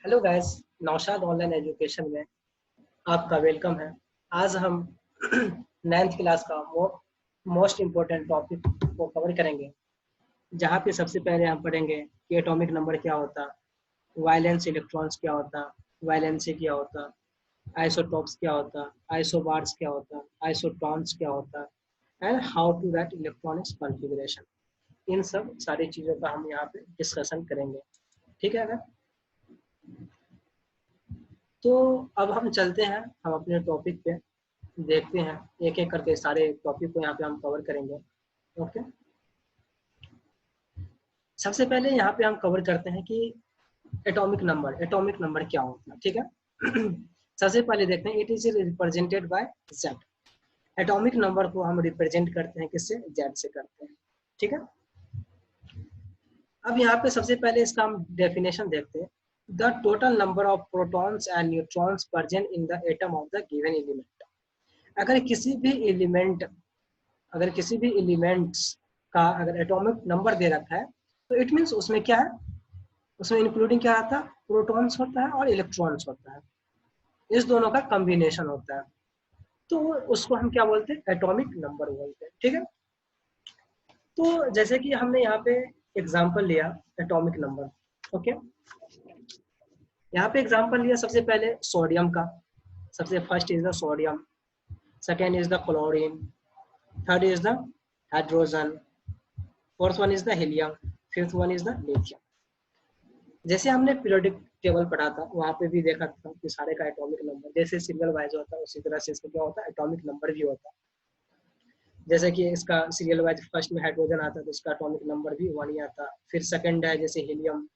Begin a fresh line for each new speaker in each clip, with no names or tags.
Hello guys, Naushad online education में आपका welcome है। आज हम 9th क्लास का मोस्ट इम्पोर्टेंट टॉपिक को कवर करेंगे, जहाँ पे सबसे पहले हम पढ़ेंगे कि एटॉमिक नंबर क्या होता, वायलेंस इलेक्ट्रॉन्स क्या होता, वैलेंसी क्या होता, आइसोटॉप्स क्या होता, आइसोबार्स क्या होता, आइसोटॉन्स क्या होता and how to write electronics configuration. इन सब सारी चीज़ों का हम यहाँ पे डिस्कशन करेंगे। ठीक है ना? तो अब हम चलते हैं, हम अपने टॉपिक पे देखते हैं, एक एक करके सारे टॉपिक को यहाँ पे हम कवर करेंगे। ओके, सबसे पहले यहाँ पे हम कवर करते हैं कि एटॉमिक नंबर क्या होता है। ठीक है। सबसे पहले देखते हैं, it is represented by Z. Atomic number को हम रिप्रेजेंट करते हैं किससे? जेड से करते हैं। ठीक है। अब यहाँ पे सबसे पहले इसका हम डेफिनेशन देखते हैं। The total number of protons and neutrons present in the atom of the given element. अगर किसी भी एलिमेंट अगर किसी भी एलिमेंट्स का अगर एटॉमिक नंबर दे रखा है, तो इट मीन्स उसमें क्या है, उसमें इंक्लूडिंग क्या आता है? प्रोटॉन्स होता है और इलेक्ट्रॉन्स होता है। इस दोनों का कॉम्बिनेशन होता है, तो उसको हम क्या बोलते हैं? एटॉमिक नंबर बोलते हैं। ठीक है। तो जैसे कि हमने यहाँ पे एग्जाम्पल लिया एटॉमिक नंबर। ओके, यहाँ पे एग्जाम्पल लिया सबसे पहले सोडियम का। सबसे first is the sodium, second is the chlorine, third is the hydrogen, fourth one is the helium, fifth one is the lithium. जैसे हमने पीरियोडिक टेबल पढ़ा था, वहां पे भी देखा था कि सारे का एटॉमिक नंबर जैसे सीरियल वाइज होता है, उसी तरह से इसका क्या होता है? एटॉमिक नंबर भी होता है। जैसे कि इसका सीरियल वाइज फर्स्ट में हाइड्रोजन आता है, तो इसका एटॉमिक नंबर भी 1 ही आता। फिर सेकंड है जैसे हीलियम,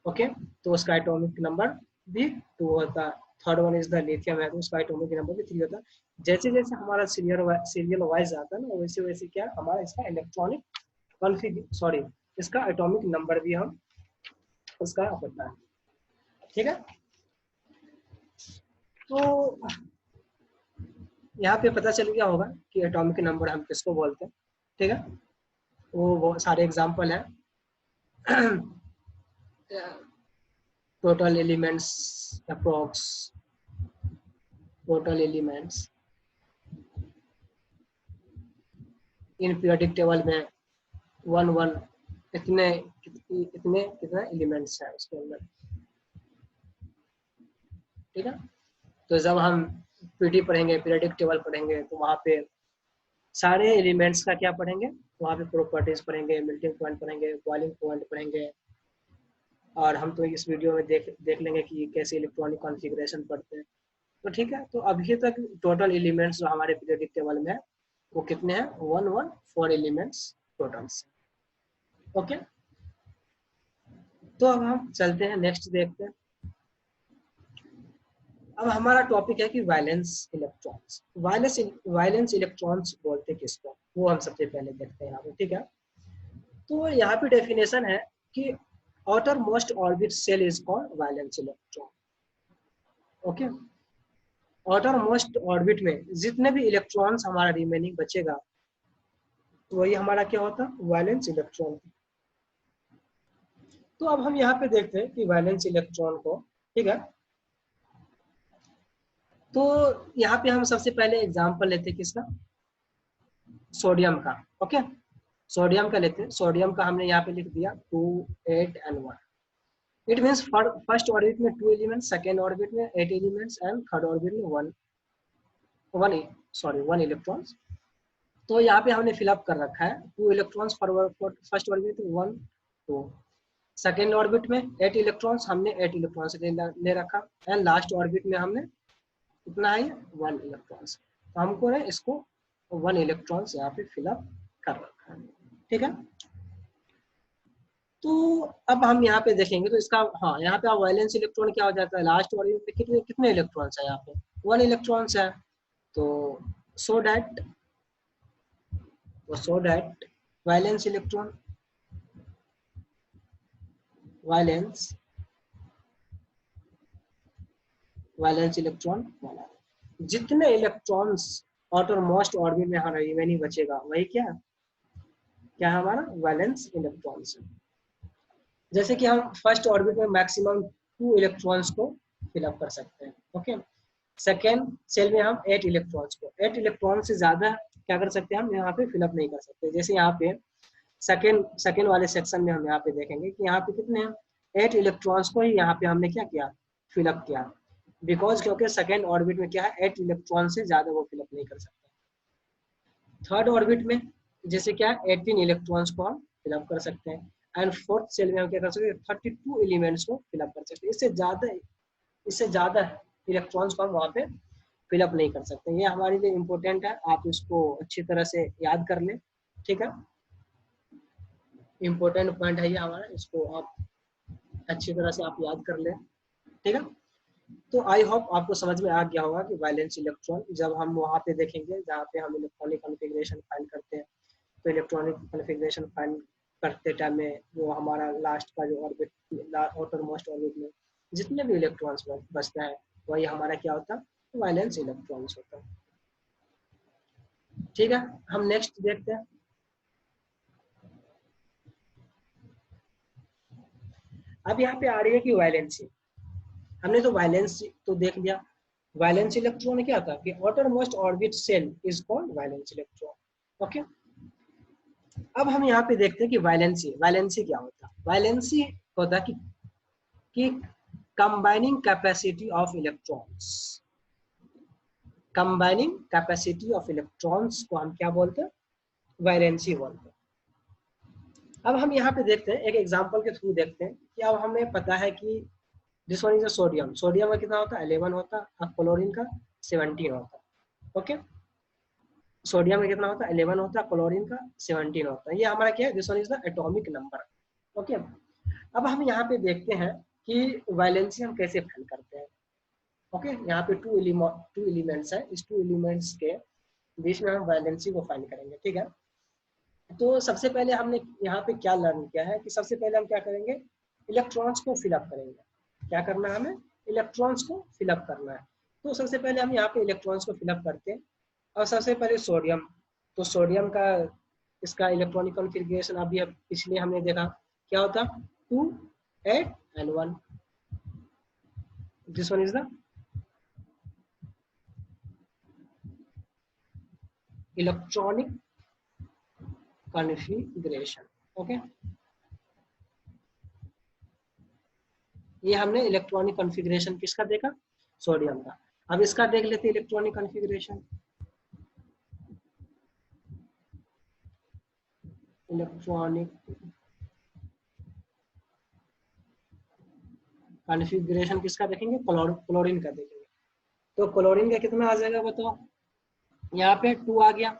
ओके, तो उसका एटॉमिक नंबर भी 2 होता। Third one is the lithium है, तो उसका एटॉमिक नंबर भी 3 होता। जैसे जैसे हमारा सीरियल वाइज आता है ना, वैसे वैसे क्या हमारा इसका इलेक्ट्रॉनिक सॉरी, इसका एटॉमिक नंबर भी हम उसका होता है। ठीक है। तो यहाँ पे पता चल गया होगा कि एटॉमिक नंबर हम किसको बोलते हैं। ठीक है। वो बहुत सारे एग्जांपल है। Total elements approx, total elements in periodic table में 1 1 इतने इतने कितने एलिमेंट्स हैं उसके अंदर। ठीक है। तो जब हम पीटी पढ़ेंगे, पीरियोडिक टेबल पढ़ेंगे, तो वहाँ पे सारे एलिमेंट्स का क्या पढ़ेंगे? वहाँ पे प्रॉपर्टीज पढ़ेंगे, मेल्टिंग पॉइंट पढ़ेंगे, बॉइलिंग पॉइंट पढ़ेंगे, और हम तो इस वीडियो में देख लेंगे कि कैसे इलेक्ट्रॉनिक कॉन्फ़िगरेशन पढ़ते हैं। तो ठीक है। तो अभी तक टोटल एलिमेंट्स जो हमारे पीरियोडिक टेबल में है, वो कितने हैं? 114 एलिमेंट्स टोटल्स। ओके, तो अब हम चलते हैं, नेक्स्ट देखते हैं। अब हमारा टॉपिक है कि वैलेंस इलेक्ट्रॉन्स। वायलेंस इलेक्ट्रॉन्स बोलते किसको, वो हम सबसे पहले देखते हैं यहाँ पे। ठीक है। तो यहाँ पे डेफिनेशन है कि outer most orbit shell is called valence electron. Okay, outer most orbit में जितने भी इलेक्ट्रॉन्स हमारा रिमेनिंग बचेगा, वही हमारा क्या होता? Valence electron. तो अब हम यहाँ पे देखते हैं कि वैलेंस इलेक्ट्रॉन को, ठीक है, तो यहाँ पे हम सबसे पहले एग्जांपल लेते हैं किसका? सोडियम का। ओके, सोडियम का लेते हैं। सोडियम का हमने यहाँ पे लिख दिया 2 8 and 1। It means first orbit में 2 एलिमेंट्स, सेकेंड ऑर्बिट में 8 एलिमेंट्स एंड थर्ड ऑर्बिट में 1 इलेक्ट्रॉन। तो यहाँ पे हमने फिलअप कर रखा है 2 इलेक्ट्रॉन्स फर्स्ट ऑर्बिट में, 1 2। सेकेंड ऑर्बिट में 8 इलेक्ट्रॉन्स, हमने 8 इलेक्ट्रॉन्स ले रखा। एंड लास्ट ऑर्बिट में हमने कितना है? 1 इलेक्ट्रॉन्स। तो हमको ने इसको 1 इलेक्ट्रॉन्स यहाँ पे फिलअप कर रखा है। ठीक है। तो अब हम यहाँ पे देखेंगे तो इसका, हाँ, यहाँ पे वैलेंस इलेक्ट्रॉन क्या हो जाता है? लास्ट ऑर्बिट में कितने कितने इलेक्ट्रॉन्स है? यहाँ पे 1 इलेक्ट्रॉन्स है। तो so that valence electron, valence electron वाला, जितने इलेक्ट्रॉन्स आउटर मोस्ट ऑर्बिट में हमारा रिमेनिंग बचेगा, वही क्या हमारा वैलेंस इलेक्ट्रॉन्स है। जैसे कि हम फर्स्ट ऑर्बिट में मैक्सिमम 2 इलेक्ट्रॉन्स को फिलअप कर सकते हैं। ओके, सेकेंड सेल में हम 8 इलेक्ट्रॉन्स को, 8 इलेक्ट्रॉन से ज्यादा क्या कर सकते हैं हम यहाँ पे फिलअप नहीं कर सकते। जैसे यहाँ पे सेकेंड वाले सेक्शन में हम यहाँ पे देखेंगे कि यहाँ पे कितने हैं, 8 इलेक्ट्रॉन्स को ही यहाँ पे हमने क्या किया, फिलअप किया, बिकॉज क्योंकि सेकेंड ऑर्बिट में क्या है, 8 इलेक्ट्रॉन से ज्यादा वो फिलअप नहीं कर सकता। थर्ड ऑर्बिट में जैसे क्या 18 इलेक्ट्रॉन्स को हम फिलअप कर सकते हैं, एंड फोर्थ सेल में हम क्या कर सकते हैं, 32 एलिमेंट्स को फिलअप कर सकते हैं। इससे ज्यादा इलेक्ट्रॉन्स को हम वहाँ पे फिलअप नहीं कर सकते। ये हमारे लिए इम्पोर्टेंट है, आप इसको अच्छी तरह से याद कर लें, ठीक है। इम्पोर्टेंट पॉइंट है ये हमारा, इसको आप अच्छी तरह से आप याद कर लें, ठीक है। तो आई होप आपको समझ में आ गया होगा कि वैलेंस इलेक्ट्रॉन जब हम वहाँ पे देखेंगे जहाँ पे हम इलेक्ट्रॉनिक कॉन्फ़िगरेशन फाइंड करते हैं, तो इलेक्ट्रॉनिक कॉन्फ़िगरेशन फाइंड करते टाइम में वो हमारा लास्ट का जो ऑर्बिट, आउटर मोस्ट ऑर्बिट में जितने भी इलेक्ट्रॉन्स बचता है वही हमारा क्या होता है, वैलेंस इलेक्ट्रॉन्स होता है, ठीक है। हम नेक्स्ट देखते हैं। अब यहाँ पे आ रही है कि वैलेंसी, हमने तो वैलेंस तो देख लिया। वैलेंस इलेक्ट्रॉन क्या था कि outer most orbit shell is called valence electron. Okay, अब हम यहाँ पे देखते हैं कि वैलेंसी क्या होता है। वैलेंसी होता है कि combining capacity of electrons, combining capacity of electrons को हम क्या बोलते हैं, वैलेंसी बोलते हैं। अब हम यहाँ पे देखते हैं, एक एग्जांपल के थ्रू देखते हैं कि अब हमें पता है कि this one is a sodium, sodium का कितना होता है 11 होता है, क्लोरीन का 17 होता है। ओके, सोडियम का कितना होता है 11 होता है, क्लोरीन का 17 होता है। ये हमारा क्या है, this one is the atomic number. Okay, अब हम यहाँ पे देखते हैं कि वैलेंसी हम कैसे फाइंड करते हैं। ओके, यहाँ पे टू एलिमेंट्स है, इस टू एलिमेंट्स के बीच में हम वैलेंसी को फाइंड करेंगे, ठीक है। तो सबसे पहले हमने यहाँ पे क्या लर्न किया है कि सबसे पहले हम क्या करेंगे, इलेक्ट्रॉन्स को फिलअप करेंगे। क्या करना है हमें, इलेक्ट्रॉन्स को फिलअप करना है। तो सबसे पहले हम यहाँ पे इलेक्ट्रॉन्स को फिलअप करते हैं, और सबसे पहले सोडियम, तो सोडियम का इसका इलेक्ट्रॉनिक कॉन्फ़िगरेशन अभी इसलिए हमने देखा क्या होता, 2 8 and 1, this one is the electronic configuration. Okay, ये हमने इलेक्ट्रॉनिक कॉन्फ़िगरेशन किसका देखा, सोडियम का। अब इसका देख लेते हैं इलेक्ट्रॉनिक कॉन्फ़िगरेशन। इलेक्ट्रॉनिक कॉन्फ़िगरेशन किसका देखेंगे, क्लोरीन का देखेंगे। तो क्लोरीन का कितना आ जाएगा बताओ, यहाँ पे 2 आ गया,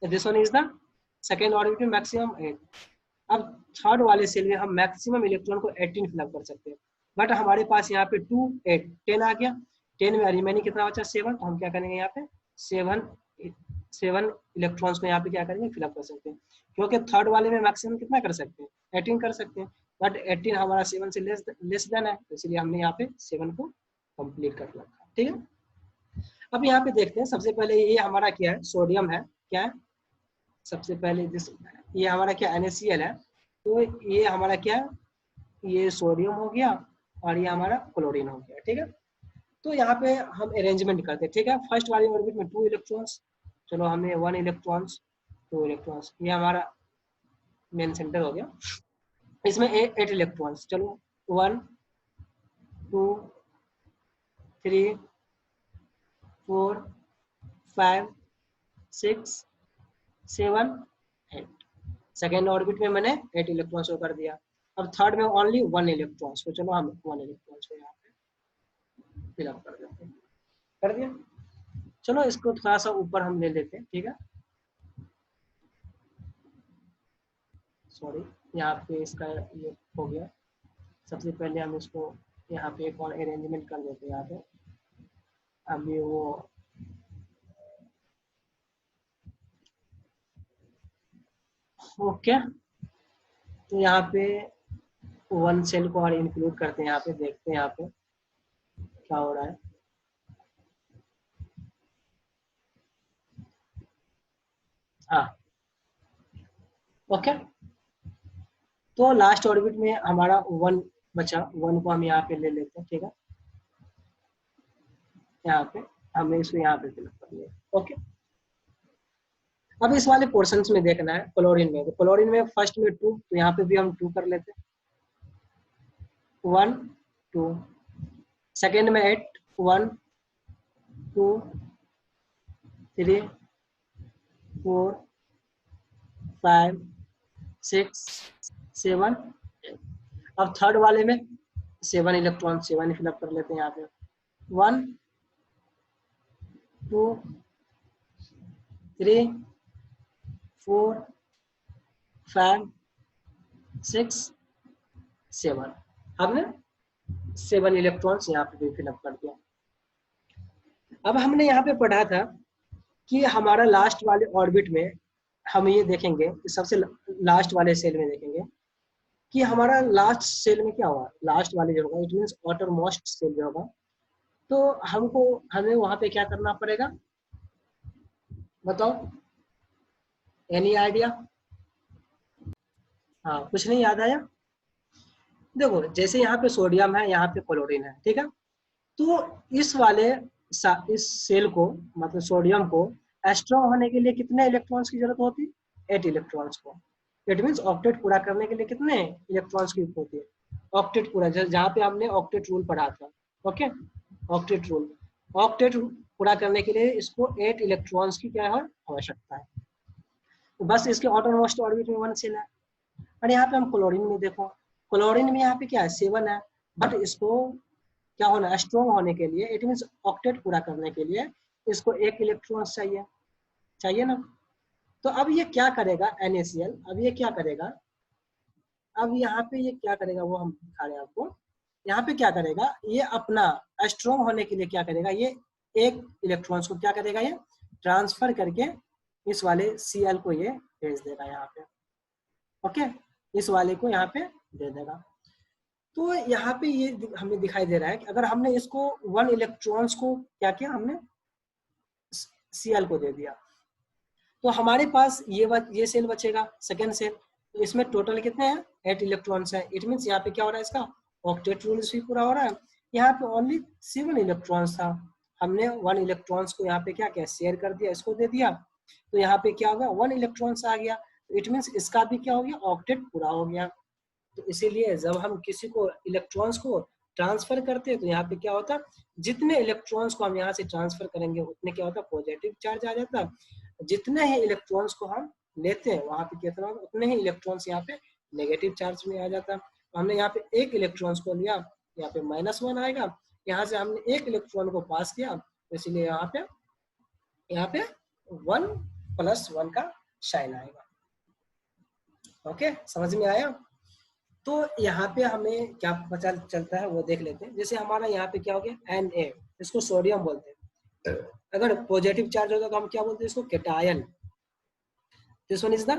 this one is the second orbit में मैक्सिमम 8। अब थर्ड वाले सेल में हम मैक्सिमम इलेक्ट्रॉन को 18 फिलअप कर सकते हैं, बट हमारे पास यहाँ पे 2 8 10 आ गया, 10 में रिमेनिंग कितना बचा 7, तो हम क्या करेंगे यहाँ पे 7 इलेक्ट्रॉन्स को यहाँ पे क्या करेंगे, फिलअप कर सकते हैं। क्योंकि थर्ड वाले में मैक्सिमम कितना कर सकते हैं, 18 कर सकते हैं, बट 18 हमारा 7 से लेस देन है, तो इसलिए हमने यहाँ पे 7 को कंप्लीट कर रखा, ठीक है। अब यहाँ पे देखते हैं, सबसे पहले ये हमारा क्या है, सोडियम है, क्या है सबसे पहले ये हमारा क्या NaCl है, तो ये हमारा क्या है, ये सोडियम हो गया और ये हमारा क्लोरीन हो गया, ठीक है। तो यहाँ पे हम अरेंजमेंट करते हैं, ठीक है। फर्स्ट वाली ऑर्बिट में 2 इलेक्ट्रॉन्स, चलो हमने 1 इलेक्ट्रॉन्स 2 इलेक्ट्रॉन्स, ये हमारा मेन सेंटर हो गया। इसमें 8 इलेक्ट्रॉन्स, चलो 1 2 3 4 5 6 7 8, सेकेंड ऑर्बिट में मैंने 8 इलेक्ट्रॉन्स को कर दिया। अब थर्ड में ओनली 1 इलेक्ट्रॉन्स को, चलो हम 1 इलेक्ट्रॉन्स को यहाँ पे फिलअप कर देते हैं, कर दिया। चलो इसको थोड़ा सा ऊपर हम ले लेते हैं, ठीक है। सॉरी, यहाँ पे इसका ये हो गया। सबसे पहले हम इसको यहाँ पे एक और अरेंजमेंट कर देते हैं यहाँ पे। अभी वो ओके, तो यहाँ पे 1 सेल को और इंक्लूड करते हैं, यहाँ पे देखते हैं यहाँ पे क्या हो रहा है। हाँ ओके, तो लास्ट ऑर्बिट में हमारा 1 बचा 1 को हम यहाँ पे ले लेते हैं, ठीक है, यहाँ पे हमें इसको यहाँ पे फिलअप कर लिया। ओके, अब इस वाले पोर्शन में देखना है क्लोरीन में, तो क्लोरीन में फर्स्ट में 2, तो यहाँ पे भी हम 2 कर लेते हैं, 1 2, सेकेंड में 8, 1 2 3 4 5 6 7 8। अब थर्ड वाले में 7 इलेक्ट्रॉन 7 फिलअप कर लेते हैं यहाँ पे, 1 2 3 4 5 6 7। हमने 7 इलेक्ट्रॉन्स यहाँ पे भी फिलअप कर दिया। अब हमने यहाँ पे पढ़ा था कि हमारा लास्ट वाले ऑर्बिट में हम ये देखेंगे, सबसे लास्ट वाले सेल में देखेंगे कि हमारा लास्ट सेल में क्या होगा, लास्ट वाले जो होगा it means outer most shell जो होगा, तो हमें वहां पे क्या करना पड़ेगा, बताओ, एनी आइडिया? हाँ, कुछ नहीं याद आया? देखो, जैसे यहाँ पे सोडियम है, यहाँ पे क्लोरीन है, ठीक है, तो इस सेल को, मतलब सोडियम को स्ट्रॉन्ग होने के लिए कितने इलेक्ट्रॉन्स की जरूरत होती है? 8 इलेक्ट्रॉन्स को। इट मींस ऑक्टेट पूरा करने के लिए कितने इलेक्ट्रॉन्स की जरूरत होती है? ऑक्टेट पूरा, जहाँ पे हमने ऑक्टेट रूल पढ़ा था। ओके, ऑक्टेट रूल, ऑक्टेट पूरा करने के लिए इसको 8 इलेक्ट्रॉन्स की क्या है, आवश्यकता है। तो बस इसके आउटरमोस्ट ऑर्बिट में 1 सेल है। और यहाँ पे हम क्लोरीन में देखो, क्लोरीन में यहाँ पे क्या है, 7 है, बट इसको क्या होना, स्ट्रॉन्ग होने के लिए, इट मींस ऑक्टेट पूरा करने के लिए इसको 1 इलेक्ट्रॉन चाहिए ना। तो अब ये क्या करेगा, NaCl, अब ये क्या करेगा, अब यहाँ पे ये क्या करेगा वो हम दिखा रहे हैं आपको। यहाँ पे क्या करेगा, ये अपना स्ट्रॉन्ग होने के लिए क्या करेगा, ये 1 इलेक्ट्रॉन्स को क्या करेगा, ये ट्रांसफर करके इस वाले Cl को ये भेज देगा यहाँ पे। ओके, इस वाले को यहाँ पे दे देगा। तो यहाँ पे ये हमें दिखाई दे रहा है कि अगर हमने इसको 1 इलेक्ट्रॉन्स को क्या किया, हमने Cl को दे दिया, तो हमारे पास ये सेल बचेगा, सेकेंड सेल। तो इसमें टोटल कितने हैं, 8 इलेक्ट्रॉन्स हैं। इट मींस यहाँ पे क्या हो रहा है, इसका ऑक्टेट रूल भी पूरा हो रहा है। यहाँ पे ओनली 7 इलेक्ट्रॉन्स था, हमने 1 इलेक्ट्रॉन्स को यहाँ पे क्या किया, शेयर कर दिया, इसको दे दिया, तो यहाँ पे क्या हो गया, 1 इलेक्ट्रॉन्स आ गया। इट मींस इसका भी क्या हो गया, ऑक्टेट पूरा हो गया। तो इसीलिए जब हम किसी को इलेक्ट्रॉन्स को ट्रांसफर करते हैं, तो यहाँ पे क्या होता, जितने इलेक्ट्रॉन्स को हम यहाँ से ट्रांसफर करेंगे उतने क्या होता, पॉजिटिव चार्ज आ जाता। जितने ही इलेक्ट्रॉन्स को हम लेते हैं वहां पे कितना, उतने ही इलेक्ट्रॉन्स यहाँ पे नेगेटिव चार्ज में आ जाता। तो हमने यहाँ पे 1 इलेक्ट्रॉन्स को लिया, यहाँ पे -1 आएगा। यहाँ से हमने 1 इलेक्ट्रॉन को पास किया, तो इसलिए यहाँ पे 1 + 1 का साइन आएगा। ओके, समझ में आया? तो यहाँ पे हमें क्या पता चलता है वो देख लेते हैं। जैसे हमारा यहाँ पे क्या हो गया, Na, इसको सोडियम बोलते हैं। अगर पॉजिटिव चार्ज होगा तो हम क्या बोलते हैं, इसको cation. This one is the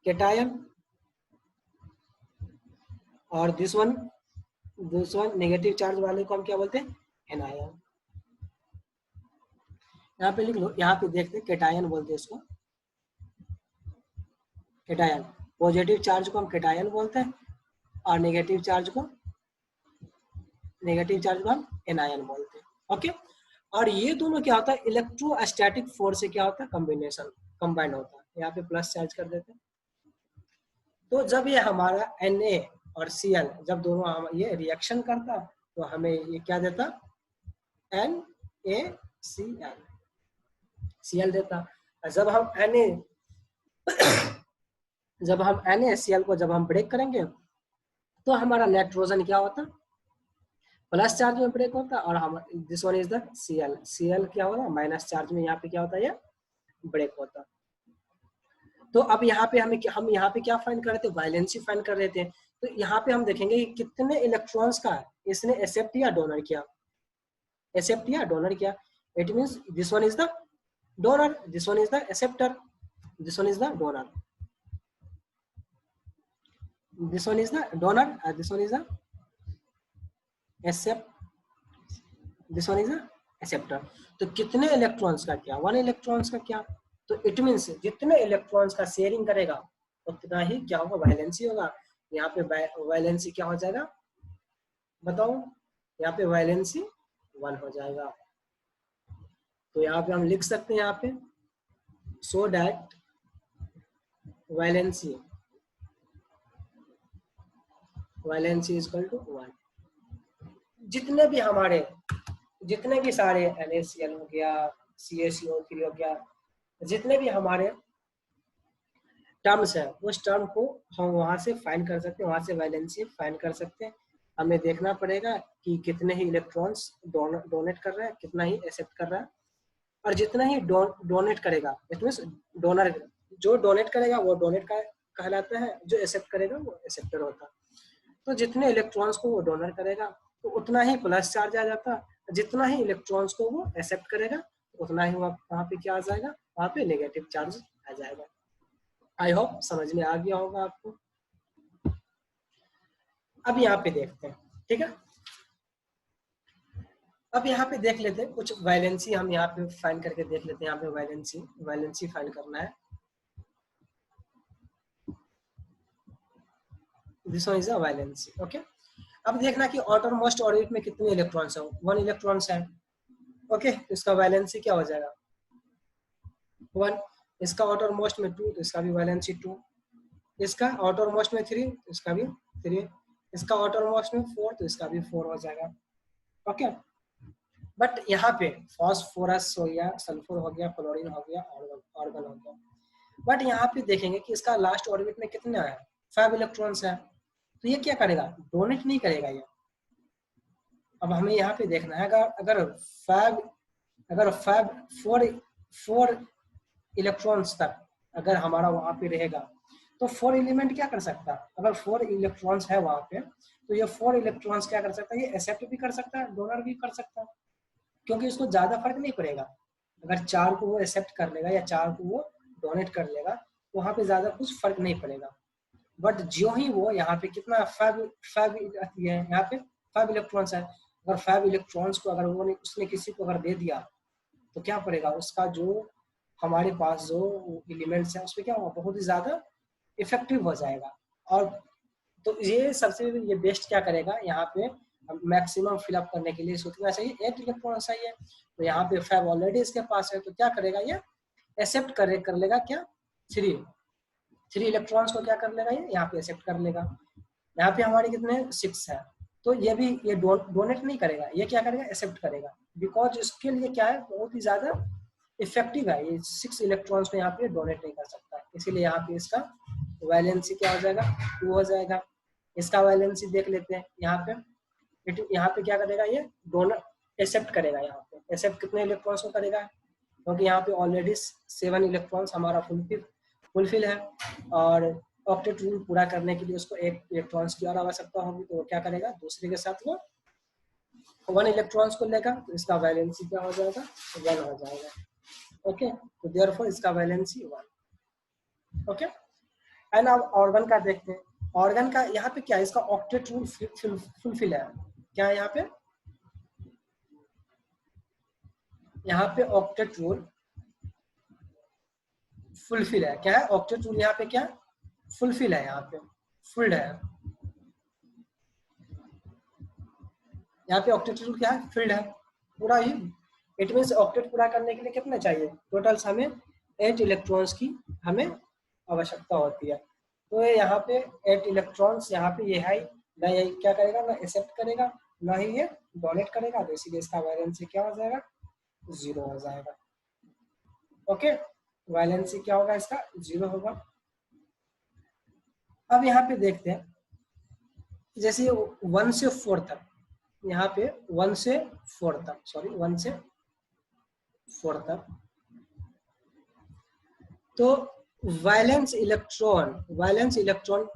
cation, और दिस वन नेगेटिव चार्ज वाले को हम क्या बोलते हैं, एनायन। यहाँ पे लिख लो, यहाँ पे देखते हैं, कैटायन बोलते हैं इसको, कैटायन। पॉजिटिव चार्ज को हम कैटायन बोलते हैं, और नेगेटिव चार्ज को हम एनायन बोलते हैं। ओके, और ये दोनों क्या होता है, इलेक्ट्रोस्टैटिक फोर्स से क्या होता है, कॉम्बिनेशन, कंबाइन होता है। यहाँ पे प्लस चार्ज कर देते हैं। तो जब ये हमारा Na और Cl जब दोनों ये रिएक्शन करता, तो हमें ये क्या देता, NaCl, Cl देता। जब हम NaCl को जब हम ब्रेक करेंगे, तो हमारा नाइट्रोजन क्या होता, प्लस चार्ज में ब्रेक होता, और हम this one is the Cl क्या होगा, माइनस चार्ज में यहाँ पे क्या होता है, ये ब्रेक होता। तो अब यहाँ पे हम यहाँ पे क्या फाइंड कर रहे थे, वायलेंसी फाइंड कर रहे थे। तो यहाँ पे हम देखेंगे कि कितने इलेक्ट्रॉन्स का इसने एक्सेप्ट या डोनर किया, it means this one is the donor, this one is the acceptor, this one is the donor, this one is the donor, this one is the this one is the acceptor. तो कितने electrons का क्या, 1 electrons का क्या। तो it means जितने electrons का sharing करेगा उतना ही क्या होगा, वैलेंसी होगा। यहाँ पे वैलेंसी क्या हो जाएगा, बताओ, यहाँ पे वैलेंसी 1 हो जाएगा। तो यहाँ पे हम लिख सकते हैं यहाँ पे so that valency is equal to 1। जितने भी सारे NaCl हो गया, CaCO3 हो गया, जितने भी हमारे टर्म्स है उस टर्म को हम वहां से फाइंड कर सकते हैं, वहां से वैलेंसी फाइंड कर सकते हैं। हमें देखना पड़ेगा कि कितने ही इलेक्ट्रॉन्स डोनेट कर रहा है, कितना ही एक्सेप्ट कर रहा है, और जितना ही डोनेट करेगा, इट मींस डोनर, जो डोनेट करेगा वो डोनेट का कहलाता है, जो एक्सेप्ट करेगा वो एक्सेप्टर होता है। तो जितने इलेक्ट्रॉन्स को वो डोनर करेगा तो उतना ही प्लस चार्ज आ जाता है, जितना ही इलेक्ट्रॉन्स को वो एक्सेप्ट करेगा उतना ही वहाँ पे क्या आ जाएगा, वहाँ पे नेगेटिव चार्ज आ जाएगा। आई होप समझ में आ गया होगा आपको। अब यहाँ पे देखते हैं, ठीक है। अब यहाँ पे देख लेते हैं कुछ वैलेंसी, हम यहाँ पे फाइंड करके देख लेते हैं। यहाँ पे वैलेंसी फाइंड करना है। This one is a valency, okay. अब देखना कि आउटर मोस्ट ऑर्बिट में कितने इलेक्ट्रॉन्स है, 1 इलेक्ट्रॉन्स है, ओके। तो इसका वैलेंसी क्या हो जाएगा 1। इसका आउटर मोस्ट में 2, तो इसका भी वैलेंसी 2। इसका आउटर मोस्ट में 3, तो इसका भी 3। इसका आउटर मोस्ट में 4, तो इसका भी 4 हो जाएगा, ओके। बट यहाँ पे फास्फोरस हो गया, सल्फर हो गया, क्लोरीन हो गया, आर्गन हो गया। बट यहाँ पे देखेंगे कि इसका लास्ट ऑर्बिट में कितना है, 5 इलेक्ट्रॉन्स है। तो ये क्या करेगा, डोनेट नहीं करेगा ये। अब हमें यहाँ पे देखना है, अगर 4 इलेक्ट्रॉन्स तक अगर हमारा वहां पे रहेगा तो 4 एलिमेंट क्या कर सकता है, अगर 4 इलेक्ट्रॉन्स है वहां पे तो ये 4 इलेक्ट्रॉन्स क्या कर सकता है, ये एक्सेप्ट भी कर सकता है, डोनर भी कर सकता है, क्योंकि उसको ज्यादा फर्क नहीं पड़ेगा। अगर 4 को वो एक्सेप्ट कर लेगा या 4 को वो डोनेट कर लेगा तो वहां पे ज्यादा कुछ फर्क नहीं पड़ेगा। बट जो ही वो यहाँ पे कितना 5 है, यहाँ पे 5 इलेक्ट्रॉन्स है, अगर 5 इलेक्ट्रॉन्स को अगर उसने किसी को अगर दे दिया तो क्या पड़ेगा, उसका जो हमारे पास जो एलिमेंट्स है उसमें क्या होगा, बहुत ही ज्यादा इफेक्टिव हो जाएगा। और तो ये सबसे ये बेस्ट क्या करेगा, यहाँ पे मैक्सिमम फिलअप करने के लिए कितना चाहिए, 8 इलेक्ट्रॉन चाहिए। तो यहाँ पे 5 ऑलरेडी इसके पास है, तो क्या करेगा ये एक्सेप्ट कर लेगा क्या 3 इलेक्ट्रॉन्स को क्या कर लेगा, ये यहाँ पे एक्सेप्ट कर लेगा। यहाँ पे हमारे कितने 6 है, तो ये भी ये डोनेट नहीं करेगा, ये क्या करेगा एक्सेप्ट करेगा, बिकॉज इसके लिए क्या है बहुत ही ज्यादा इफेक्टिव है, ये 6 इलेक्ट्रॉन्स को यहाँ पे डोनेट नहीं कर सकता, इसीलिए यहाँ पे इसका वैलेंसी क्या हो जाएगा 2 हो जाएगा। इसका वैलेंसी देख लेते हैं, यहाँ पे क्या करेगा, ये डोनर एक्सेप्ट करेगा, यहाँ पे एक्सेप्ट कितने इलेक्ट्रॉन्स को करेगा, क्योंकि यहाँ पे ऑलरेडी 7 इलेक्ट्रॉन्स हमारा फुलफिल है, और ऑक्टेट रूल पूरा करने के लिए उसको 1 इलेक्ट्रॉन्स की और आवश्यकता होगी, तो वो क्या करेगा दूसरे के साथ वो 1 इलेक्ट्रॉन्स को लेगा, तो इसका वैलेंसी क्या हो जाएगा 1 हो जाएगा, ओके। तो देयरफॉर इसका वैलेंसी 1, ओके। एंड अब ऑर्गन का देखते हैं, ऑर्गन का यहाँ पे क्या है, इसका ऑक्टेट रूल फुलफिल है, क्या है यहाँ पे ऑक्टेट रूल फुलफिल है, क्या है ऑक्टेट रूल यहाँ पे क्या फुलफिल है, यहाँ पे फुल्ड है, यहाँ पे ऑक्टेट रूल क्या है फील्ड है पूरा ही। इट मींस ऑक्टेट पूरा करने के लिए कितना चाहिए, टोटल हमें 8 इलेक्ट्रॉन्स की हमें आवश्यकता होती है। तो यहाँ पे 8 इलेक्ट्रॉन्स यहाँ पे ये है ना, ये क्या करेगा ना एक्सेप्ट करेगा ना ही ये डोनेट करेगा, तो इसीलिए इसका वैलेंसी क्या हो जाएगा 0 हो जाएगा, ओके। वैलेंसी क्या होगा इसका 0 होगा। अब यहाँ पे देखते हैं जैसे 1 से 4 तक, यहाँ पे 1 से 4 तक, सॉरी 1 से 4 तक, तो वैलेंस इलेक्ट्रॉन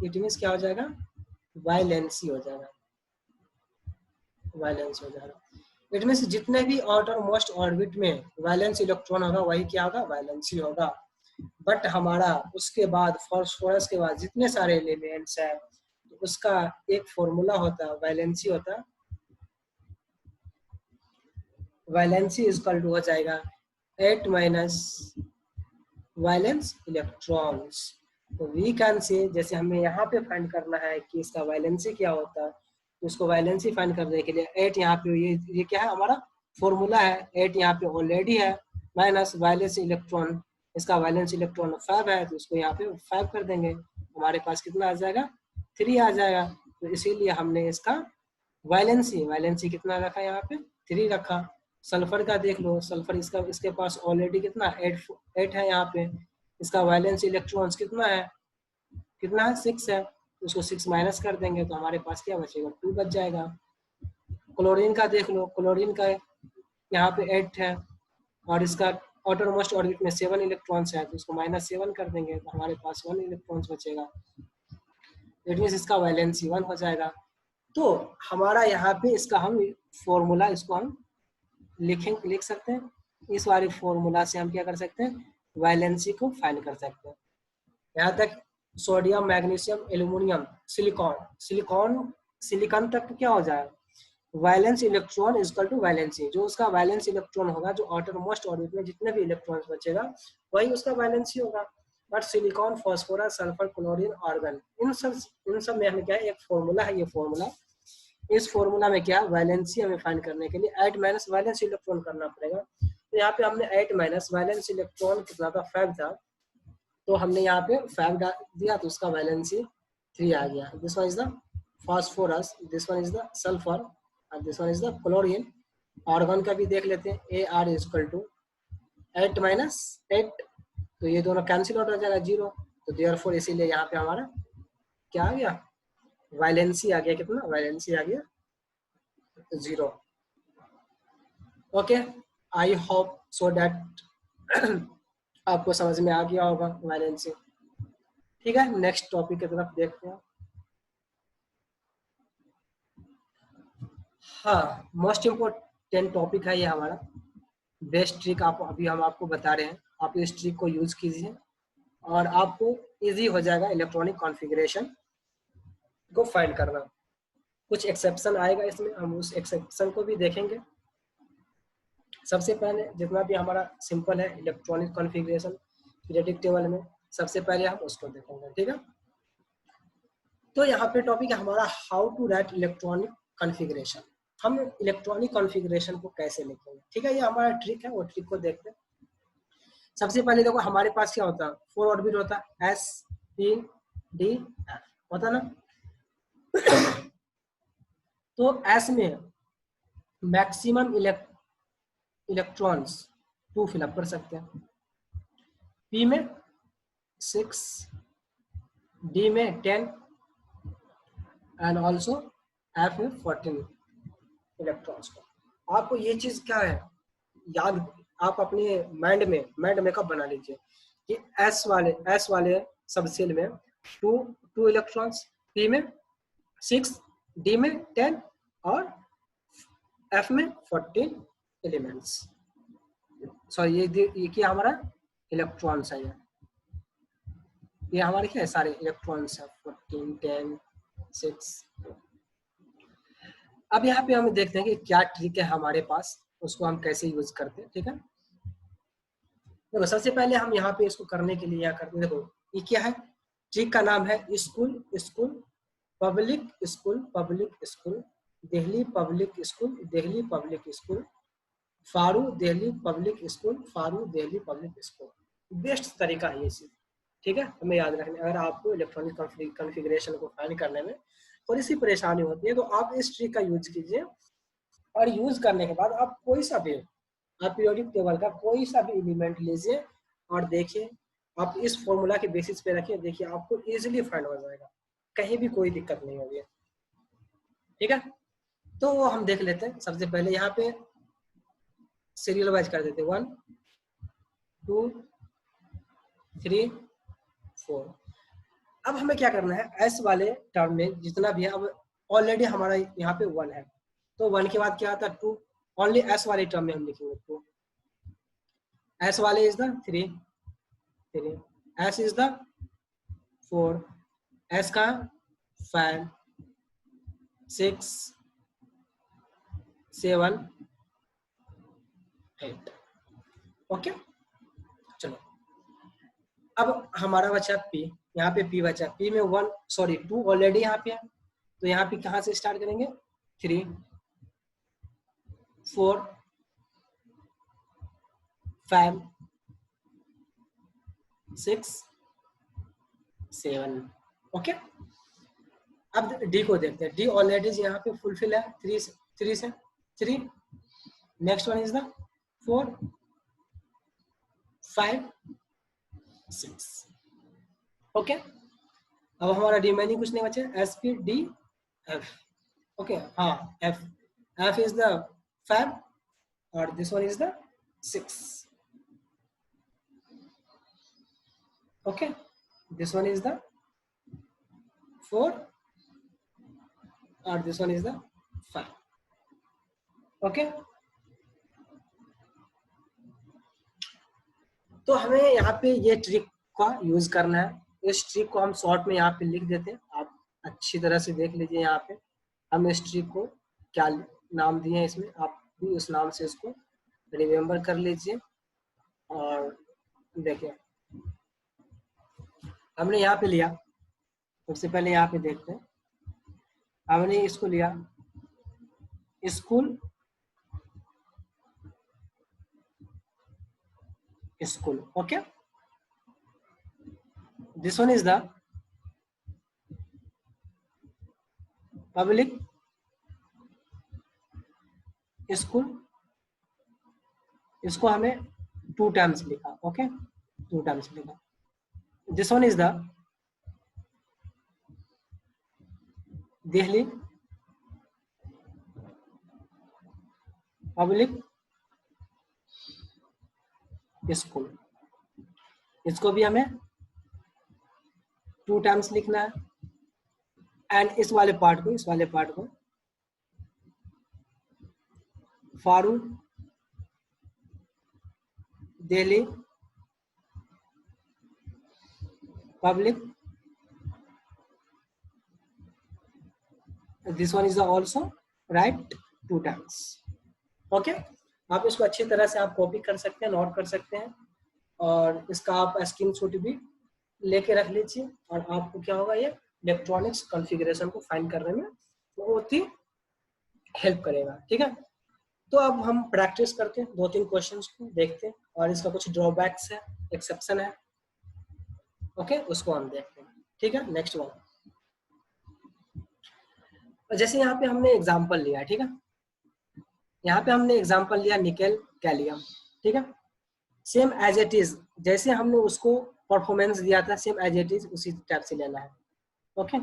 इट मींस क्या हो जाएगा वैलेंसी हो जाएगा, वैलेंस हो जाएगा। इट मींस जितने भी आउटर मोस्ट ऑर्बिट में वैलेंस इलेक्ट्रॉन होगा वही क्या होगा वैलेंसी होगा। बट हमारा उसके बाद फास्फोरस के बाद जितने सारे एलिमेंट्स है उसका एक फॉर्मूला होता है, वैलेंसी होता है, वैलेंसी इक्वल टू हो जाएगा 8 माइनस वैलेंस इलेक्ट्रॉन्स। तो वी कैन से, जैसे हमें यहाँ पे फाइंड करना है कि इसका वैलेंसी क्या होता है, तो इसको वैलेंसी फाइंड करने के लिए 8 यहाँ पे ये क्या है हमारा फॉर्मूला है, 8 यहाँ पे ऑलरेडी है, माइनस वैलेंस इलेक्ट्रॉन, इसका वैलेंस इलेक्ट्रॉन 5 है तो इसको यहाँ पे 5 कर देंगे, हमारे पास कितना आ जाएगा 3 आ जाएगा। तो इसीलिए हमने इसका वैलेंसी कितना रखा यहाँ पे 3 रखा। सल्फर का देख लो, सल्फर इसके पास ऑलरेडी कितना 8 है यहाँ पे, इसका वैलेंस इलेक्ट्रॉन्स कितना है 6 है, तो उसको 6 माइनस कर देंगे तो हमारे पास क्या बचेगा 2 बच जाएगा। क्लोरीन का देख लो, क्लोरीन का यहाँ पे 8 है और इसका आउटरमोस्ट ऑर्बिट में 7 इलेक्ट्रॉन्स है, तो इसको -7 कर देंगे तो हमारे पास 1 इलेक्ट्रॉन्स बचेगा, इट मींस इसका वैलेंसी 1 हो जाएगा। तो हमारा यहाँ पे इसका हम फॉर्मूला इसको हम लिख सकते हैं, इस वाले फॉर्मूला से हम क्या कर सकते हैं वैलेंसी को फाइंड कर सकते हैं। यहाँ तक सोडियम, मैग्नीशियम, एल्यूमिनियम, सिलिकॉन तक क्या हो जाएगा valence electron equal to valency, जो उसका वैलेंस इलेक्ट्रॉन होगा, जो आउटरमोस्ट ऑर्बिट में जितने भी इलेक्ट्रॉन्स बचेगा वही उसका वैलेंसी होगा। But silicon, phosphorus, sulphur, chlorine, argon, इन सब में हमें क्या है एक फॉर्मूला है, ये फॉर्मूला, इस फॉर्मूला में क्या वैलेंसी हमें फाइंड करने के लिए 8 माइनस वैलेंस इलेक्ट्रॉन करना पड़ेगा। तो यहाँ पे हमने 8 माइनस वैलेंस इलेक्ट्रॉन कितना था 5 था, तो हमने यहाँ पे 5 डाल दिया तो उसका वैलेंसी 3 आ गया। This one is the phosphorus, this one is the sulphur और this one is the chlorine. Argon का भी देख लेते हैं, A R is equal to 8 minus 8, तो ये दोनों कैंसिल आउट हो जाएगा 0, तो देयरफॉर इसीलिए यहाँ पे हमारा क्या आ गया वैलेंसी आ गया, कितना वैलेंसी आ गया 0। Okay, I hope so that आपको समझ में आ गया होगा वैलेंसी। ठीक है, नेक्स्ट टॉपिक की तरफ देखते हैं। हाँ, मोस्ट इम्पोर्टेंट टॉपिक है ये हमारा बेस्ट ट्रिक, आप अभी हम आपको बता रहे हैं, आप इस ट्रिक को यूज कीजिए और आपको इजी हो जाएगा इलेक्ट्रॉनिक कॉन्फ़िगरेशन को फाइंड करना। कुछ एक्सेप्शन आएगा इसमें, हम उस एक्सेप्शन को भी देखेंगे। सबसे पहले जितना भी हमारा सिंपल है इलेक्ट्रॉनिक कॉन्फ़िगरेशन पीरियोडिक टेबल में, सबसे पहले हम उसको देखेंगे। ठीक है, तो यहाँ पे टॉपिक है हमारा how to write electronic configuration, हम इलेक्ट्रॉनिक कॉन्फ़िगरेशन को कैसे लिखेंगे। ठीक है, ये हमारा ट्रिक है, वो ट्रिक को देखते हैं। सबसे पहले देखो हमारे पास क्या होता है 4 ऑर्बिट होता है, S P D F होता ना। तो S में मैक्सिमम इलेक्ट्रॉन्स 2 फिलअप कर सकते हैं, P में 6, D में 10 एंड ऑल्सो F में 14 इलेक्ट्रॉन्स को। आपको ये चीज क्या है याद, आप अपने माइंड मेकअप बना लीजिए कि एस वाले सब सेल में 2 इलेक्ट्रॉन्स, पी में 6, डी में 10 और एफ में 14 एलिमेंट्स। सॉरी, ये क्या हमारा इलेक्ट्रॉन्स है, ये हमारे क्या है सारे इलेक्ट्रॉन्स है 14, 10, 6। अब यहाँ पे हम देखते हैं कि क्या ट्रिक है हमारे पास, उसको हम कैसे यूज करते हैं। ठीक है, देखो सबसे पहले हम यहाँ पे इसको करने के लिए क्या करते हैं, देखो ये क्या है, ट्रिक का नाम है school public school, Delhi public school, फारू दिल्ली पब्लिक स्कूल। बेस्ट तरीका है ये चीज। ठीक है, हमें याद रखना, अगर आपको इलेक्ट्रॉनिक कॉन्फ़िगरेशन को फाइंड करने में थोड़ी सी परेशानी होती है तो आप इस ट्रिक का यूज कीजिए, और यूज करने के बाद आप कोई सा भी आप पीरियोडिक टेबल का कोई सा भी एलिमेंट लीजिए और देखिए, आप इस फॉर्मूला के बेसिस पे रखिए, देखिए आपको इजीली फाइंड हो जाएगा, कहीं भी कोई दिक्कत नहीं होगी। ठीक है, तो वो हम देख लेते हैं। सबसे पहले यहाँ पे सीरियल वाइज कर देते हैं 1 2 3 4। अब हमें क्या करना है, एस वाले टर्म में जितना भी है, अब ऑलरेडी हमारा यहाँ पे 1 है, तो 1 के बाद क्या आता है 2, ओनली एस वाले टर्म में हम लिखेंगे 2, एस वाले is the 3, S is the 4, S का 5, 6, 7, 8। ओके, चलो अब हमारा बचा पी, यहाँ पे पी बचा, पी में 2 ऑलरेडी यहाँ पे है, तो यहाँ पे कहाँ से स्टार्ट करेंगे, 3 4 5 6 7। ओके, अब डी को देखते हैं। डी ऑलरेडी यहाँ पे फुलफिल है 3 से 3। Next one is the 4 5 6। Okay, अब हमारा रिमेनिंग कुछ नहीं बचे, S P D F. Okay, हाँ एफ, एफ इज द 5 और this one is the 6। Okay, this one is the 4 और this one is the 5। Okay, तो हमें यहाँ पे ये ट्रिक का यूज करना है। इस ट्रिक को हम शॉर्ट में यहाँ पे लिख देते हैं, आप अच्छी तरह से देख लीजिए। यहाँ पे हम इस ट्रिक को क्या नाम दिए हैं, इसमें आप भी उस नाम से इसको रिमेम्बर कर लीजिए। और देखिए हमने यहाँ पे लिया, सबसे पहले यहाँ पे देखते हैं, हमने इसको लिया school school. Okay, this one is the public school, इसको हमें 2 टाइम्स लिखा। ओके, 2 टाइम्स लिखा। This one is the Delhi public school, इसको भी हमें 2 टाइम्स लिखना है। एंड इस वाले पार्ट को Farooq Delhi public, this one is also right 2 times. Okay, आप इसको अच्छी तरह से आप कॉपी कर सकते हैं, नोट कर सकते हैं, और इसका आप स्क्रीनशॉट भी लेके रख लीजिए। और आपको क्या होगा, ये इलेक्ट्रॉनिक्स कॉन्फ़िगरेशन को फाइंड करने में बहुत ही हेल्प करेगा। ठीक है, तो अब हम प्रैक्टिस करते हैं, 2-3 क्वेश्चंस को देखते हैं, और इसका कुछ ड्रॉबैक्स है, एक्सेप्शन है। ओके, उसको हम देखते हैं। ठीक है, नेक्स्ट वन। जैसे यहाँ पे हमने एग्जाम्पल लिया, ठीक है, यहाँ पे हमने एग्जाम्पल लिया निकेल कैलियम। ठीक है, सेम एज इट इज, जैसे हमने उसको परफॉर्मेंस दिया था सेम एज इट इज उसी टाइप से लेना है। ओके,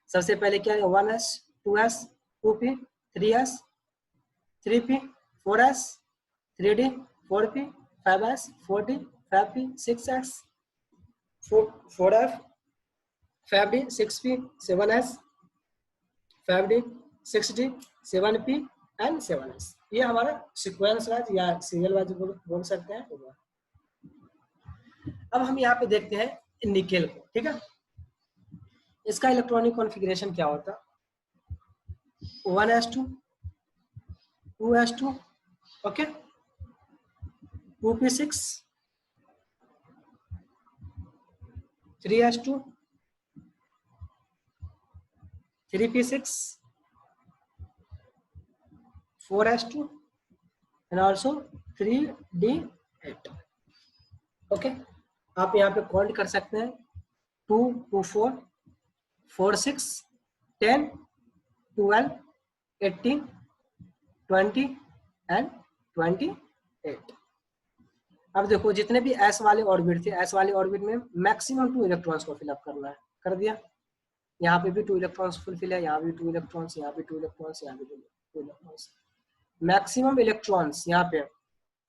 सबसे पहले क्या है, 1s 2s 2p 3s 3p 4s 3d 4p 5s 4d 5p 6s 4f 5d 6p 7s 5d 6d 7p and 7s। ये हमारा सीक्वेंस वाइज या सीरियल वाइज बोल सकते हैं। अब हम यहाँ पे देखते हैं निकेल को। ठीक है, इसका इलेक्ट्रॉनिक कॉन्फ़िगरेशन क्या होता, 1s2 2s2 okay 2p6 3s2 3p6 4s2 and also 3d8। Okay, आप यहाँ पे काउंट कर सकते हैं 2 2 4 4 6 10 12 18 20 एंड 28। अब देखो जितने भी एस वाले ऑर्बिट थे, एस वाले ऑर्बिट में मैक्सिमम 2 इलेक्ट्रॉन्स को फिलअप करना है, कर दिया। यहाँ पे भी 2 इलेक्ट्रॉन्स फुलफिल है, यहाँ भी 2 इलेक्ट्रॉन्स, यहाँ भी 2 इलेक्ट्रॉन्स, यहाँ भी 2 इलेक्ट्रॉन्स। मैक्सिमम इलेक्ट्रॉन्स यहाँ पे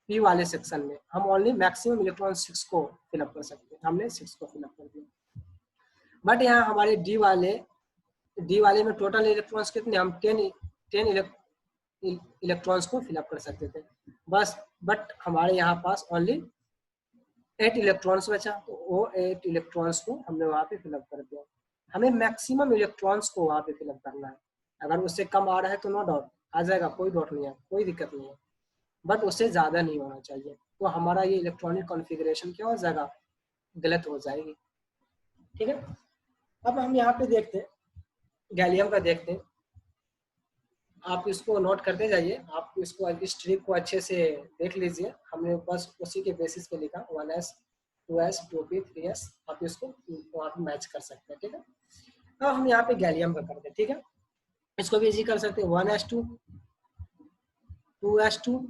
पी वाले सेक्शन में हम ओनली मैक्सिमम इलेक्ट्रॉन 6 को फिलअप कर सकते हैं, हमने 6 को फिलअप कर दिया। बट यहाँ हमारे डी वाले में टोटल इलेक्ट्रॉन्स कितने, हम 10 इलेक्ट्रॉन्स को फिलअप कर सकते थे बस। बट हमारे यहाँ पास ओनली 8 इलेक्ट्रॉन्स बचा, तो वो 8 इलेक्ट्रॉन्स को हमने वहाँ पे फिलअप कर दिया। हमें मैक्सिमम इलेक्ट्रॉन्स को वहाँ पे फिलअप करना है। अगर उससे कम आ रहा है तो नो डाउट आ जाएगा, कोई डाउट नहीं है, कोई दिक्कत नहीं है, बट उससे ज़्यादा नहीं होना चाहिए। तो हमारा ये इलेक्ट्रॉनिक कॉन्फ़िगरेशन क्या हो जाएगा, गलत हो जाएगी। ठीक है, अब हम यहाँ पे देखते हैं गैलियम का देखते हैं। आप इसको नोट करते जाइए, आप इसको इस ट्रिक को अच्छे से देख लीजिए। हमने बस उसी के बेसिस पे लिखा 1s 2s 2p 3s, आप इसको वहाँ पे मैच कर सकते हैं, ठीक है। अब हम यहाँ पे गैलियम का करते हैं, ठीक है। इसको भी इजी कर सकते हैं, 1s2 2s2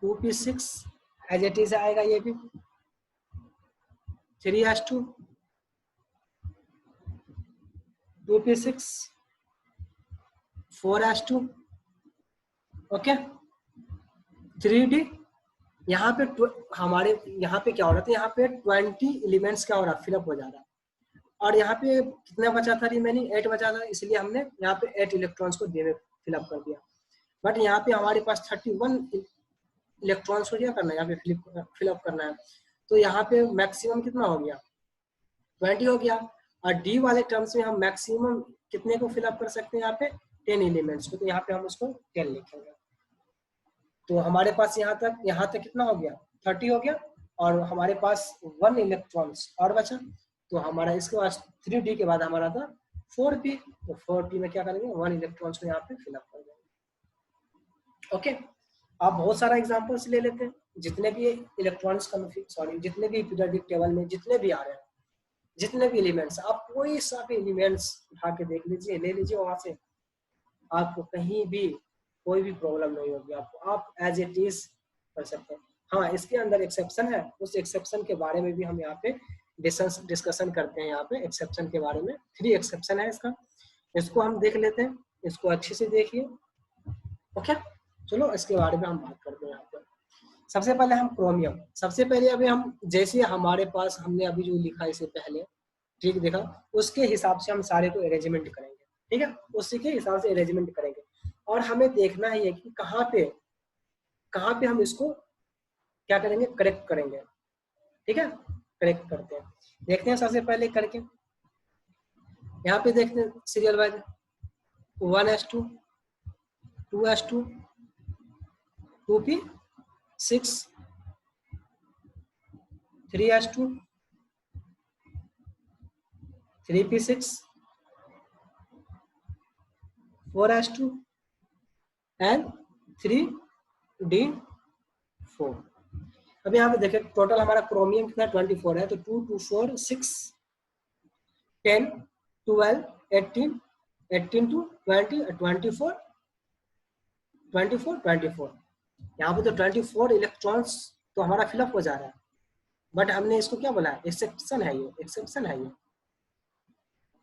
2p6 as it is आएगा ये भी, 3s2 2p6 4s2, okay 3d। यहाँ पे हमारे यहाँ पे क्या हो रहा था, यहाँ पे 20 एलिमेंट्स क्या हो रहा, फिलअप हो जा रहा है। और यहाँ पे कितना बचा था रिमेनिंग, 8 बचा था, इसलिए हमने यहाँ पे 8 इलेक्ट्रॉन्स को फिलअप कर दिया। बट यहाँ पे हमारे पास 31 इलेक्ट्रॉन्स को क्या करना है, यहाँ पे फिलअप करना है। तो यहाँ पे मैक्सिमम कितना हो गया, 20 हो गया। और डी वाले टर्म्स में हम मैक्सिमम कितने को फिलअप कर सकते हैं, यहाँ पे 10 एलिमेंट्स को। तो यहाँ पे हम उसको 10 लिखेंगे। तो हमारे पास यहाँ तक कितना हो गया, 30 हो गया। और हमारे पास 1 इलेक्ट्रॉन्स और बचा। तो हमारा इसके बाद 3d के बाद हमारा था 4p। तो 4p में क्या करेंगे, 1 इलेक्ट्रॉन्स को यहाँ पे फिलअप कर देंगे, ओके। आप बहुत सारा एग्जांपल्स ले लेते हैं, जितने भी इलेक्ट्रॉनिक्स जितने भी पीरियोडिक टेबल में जितने भी आ रहे हैं, जितने भी एलिमेंट्स, आप कोई सा भी एलिमेंट्स उठा के देख लीजिए, ले लीजिए वहां से, आपको कहीं भी कोई भी प्रॉब्लम नहीं होगी, आपको आप एज इट इज कर सकते हैं। हाँ, इसके अंदर एक्सेप्शन है, उस एक्सेप्शन के बारे में भी हम यहाँ पे डिस्कशन करते हैं। यहाँ पे एक्सेप्शन के बारे में 3 एक्सेप्शन है इसको हम देख लेते हैं, इसको अच्छे से देखिए, ओके। चलो इसके बारे में हम बात करते हैं। यहाँ पे सबसे पहले हम क्रोमियम, सबसे पहले अभी हम जैसे हमारे पास हमने अभी जो लिखा इससे पहले ठीक देखा, उसके हिसाब से हम सारे को अरेंजमेंट करेंगे, ठीक है, उसी के हिसाब से अरेंजमेंट करेंगे। और हमें देखना है कि कहाँ पे हम इसको क्या करेंगे, करेक्ट करेंगे, ठीक है। करेक्ट करते हैं, देखते हैं सबसे पहले करके। यहाँ पे देखते हैं serial wise, 1s2 2s2 2p6 3s2 3p6 4s2 and 3d4। अब यहाँ पे देखें टोटल हमारा क्रोमियम कितना 24 है। तो 2 2 4 6 10 12 18 18 to 20 24 24 24। यहाँ पे तो 24 इलेक्ट्रॉन्स तो हमारा फिलअप हो जा रहा है। बट हमने इसको क्या बोला, एक्सेप्शन है ये, एक्सेप्शन है ये।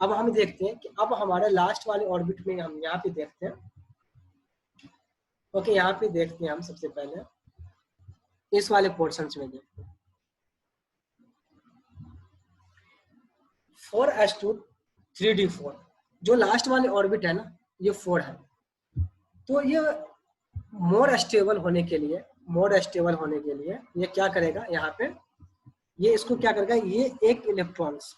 अब हम देखते हैं कि अब हमारे लास्ट वाले ऑर्बिट में हम यहाँ पे देखते हैं, ओके। यहाँ पे देखते हैं हम सबसे पहले इस वाले पोर्शन में देखते हैं 4s2 3d4, जो लास्ट वाले ऑर्बिट है ना, ये 4 है। तो ये मोर स्टेबल होने के लिए ये क्या करेगा, यहाँ पे ये इसको क्या करेगा, ये एक इलेक्ट्रॉन्स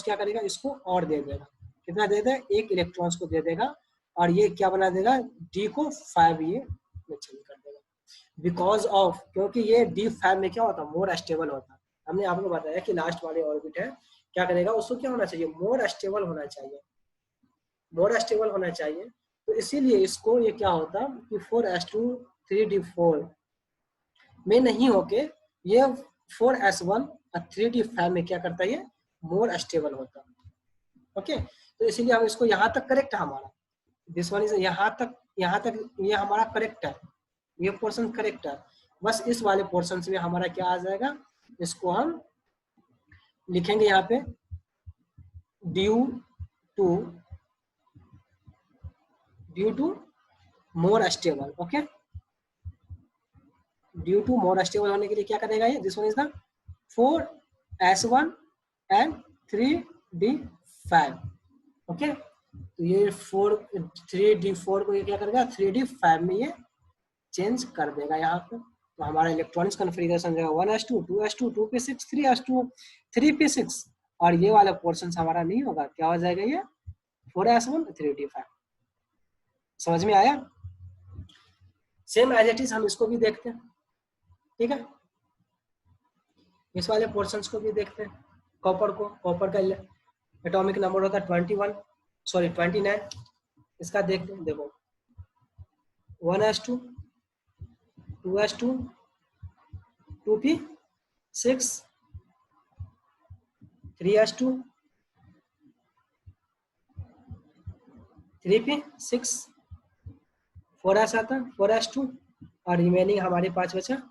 क्या करेगा, इसको और दे देगा। कितना दे देगा, एक इलेक्ट्रॉन्स को दे देगा। और ये क्या बना देगा, डी को 5 ये में चेंज कर देगा। बिकॉज ऑफ, क्योंकि ये D5 में क्या होता है, मोर स्टेबल होता है। हमने आपको बताया कि लास्ट वाले ऑर्बिट है, क्या करेगा, उसको क्या होना चाहिए, मोर स्टेबल होना चाहिए। तो इसीलिए इसको ये क्या होता कि 4s2 3d4 में नहीं होके ये 4s1 और 3d5 में क्या करता है, ये मोर स्टेबल होता है, ओके। तो इसीलिए हम इसको यहाँ तक करेक्ट है हमारा, दिस वन इज यहाँ तक ये हमारा करेक्ट है, ये पोर्शन करेक्ट है। बस इस वाले पोर्शन में हमारा क्या आ जाएगा, इसको हम लिखेंगे यहाँ पे due to more stable, okay. Due to more stable होने के लिए क्या करेगा ये, this one is the 4s1 and 3d5, okay. तो ये 3d4 को ये क्या करेगा, 3d5 में ये चेंज कर देगा यहाँ पे। तो हमारा इलेक्ट्रॉनिक्स कॉन्फ़िगरेशन जो है 1s2 2s2 2p6 3s2 3p6, और ये वाला पोर्शन हमारा नहीं होगा, क्या हो जाएगा, ये 4s1 3d5। समझ में आया? सेम एज इट इज हम इसको भी देखते हैं, ठीक है। इस वाले पोर्शंस को भी देखते हैं। कॉपर का एटॉमिक नंबर होता है 21, सॉरी 29, इसका देखते हैं, देखो 1s2 2s2 2p6 3s2 3p6 4s आता 4s2 और रिमेनिंग हमारे पास बचा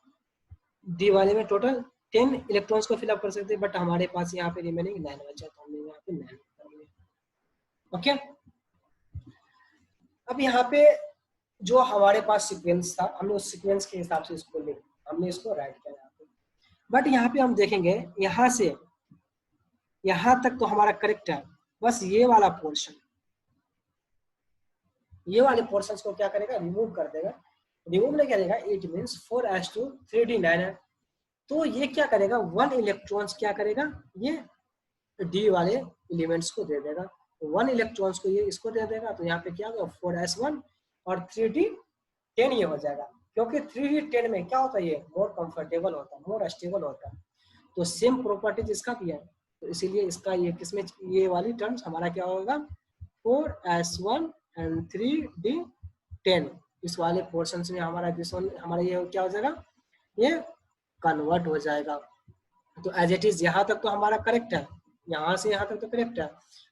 डी वाले में टोटल 10 इलेक्ट्रॉन्स को फिलअप कर सकते हैं, बट हमारे पास यहाँ पे रिमेनिंग 9 बचा, तो हमने यहाँ पे 9 करेंगे। ओके, अब यहाँ पे जो हमारे पास सीक्वेंस था, हमने उस सीक्वेंस के हिसाब से इसको हमने इसको राइट किया यहाँ पे, बट यहाँ पे हम देखेंगे यहाँ से यहाँ तक तो हमारा करेक्ट है, बस ये वाला पोर्शन, ये वाले पोर्शंस को क्या करेगा, रिमूव कर देगा। रिमूव नहीं करेगा, इट मींस 4s2 3d9 है, तो ये क्या करेगा, 1 इलेक्ट्रॉन्स क्या करेगा, ये डी वाले एलिमेंट्स को दे देगा, 1 इलेक्ट्रॉन्स को ये इसको दे देगा, तो यहाँ पे क्या होगा 4s1 और 3d10 ये हो जाएगा, क्योंकि 3d10 में क्या होता है, ये मोर कंफर्टेबल होता है, मोर स्टेबल होता है, तो सेम प्रॉपर्टीज इसका भी है, तो इसीलिए इसका ये किसमें ये वाली टर्म्स हमारा क्या होगा 4s1 एंड 3d10, इस वाले पोर्शन में हमारा हमारा ये क्या हो जाएगा, ये कन्वर्ट हो जाएगा। तो एज इट इज यहाँ तक तो हमारा करेक्ट है, यहाँ से यहाँ तक तो करेक्ट है,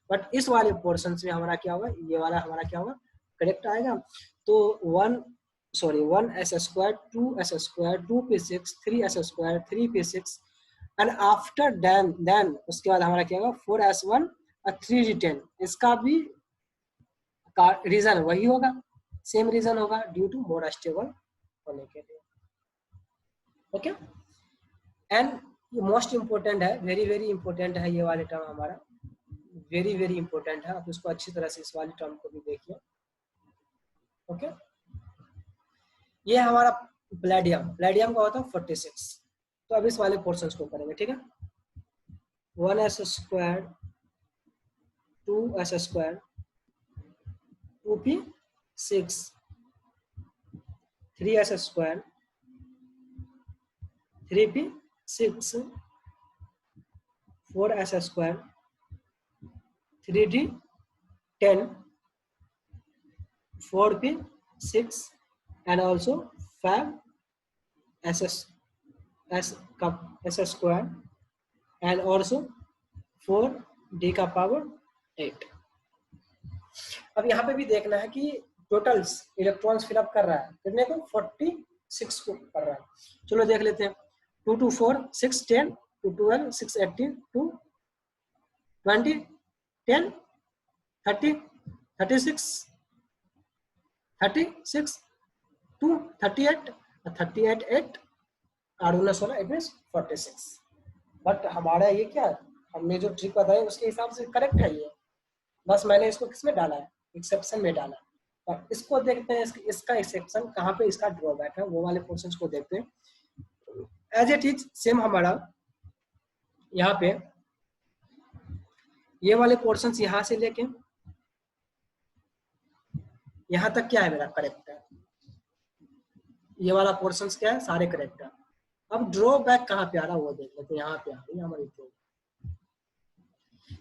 बट इस वाले पोर्शन में हमारा क्या होगा, ये वाला हमारा क्या होगा, करेक्ट आएगा। तो 1s2 2s2 2p6 3s2 3p6 and after then उसके बाद हमारा क्या होगा 4s1 और 3d10, इसका भी रीजन वही होगा, सेम रीजन होगा, ड्यू टू मोर स्टेबल होने के लिए। ओके, एंड मोस्ट इंपोर्टेंट है, वेरी वेरी इंपोर्टेंट है ये वाले टर्म हमारा, वेरी वेरी इंपोर्टेंट है, आप इसको अच्छी तरह से इस वाले टर्म को भी देखिए। ओके, ये हमारा प्लेडियम, प्लेडियम का होता है 46, तो अब इस वाले पोर्शंस को करेंगे, ठीक है। 1s2 2s2 2p6 3s2 3p6 4s2 3d10 4p6 and also 5s2 and also 4d का पावर 8। अब यहाँ पे भी देखना है कि टोटल्स इलेक्ट्रॉन्स फिलअप कर रहा है कितने को, 46 को कर रहा है। चलो देख लेते हैं, 2 2 4 6 10 2 12 6 18 2 20 10 30 36 36 2 38 38 8 और 16 इट मींस 46। बट हमारा ये क्या है, हमने जो ट्रिक बताया उसके हिसाब से करेक्ट है ये, बस मैंने इसको किसमें डाला है, एक्सेप्शन में डाला। और इसको देखते हैं, इसका एक्सेप्शन कहाँ पे इसका ड्रॉबैक है, वो वाले पोर्शंस को देखते हैं। एज इट इज सेम हमारा यहाँ पे ये वाले पोर्शंस यहाँ से लेके यहाँ तक क्या है मेरा करेक्ट है, ये वाला पोर्शंस क्या है, सारे करेक्ट है। अब ड्रॉबैक कहाँ पे आ रहा है वो देख लेते हैं, यहाँ पे आ रही है हमारी ड्रॉबैक।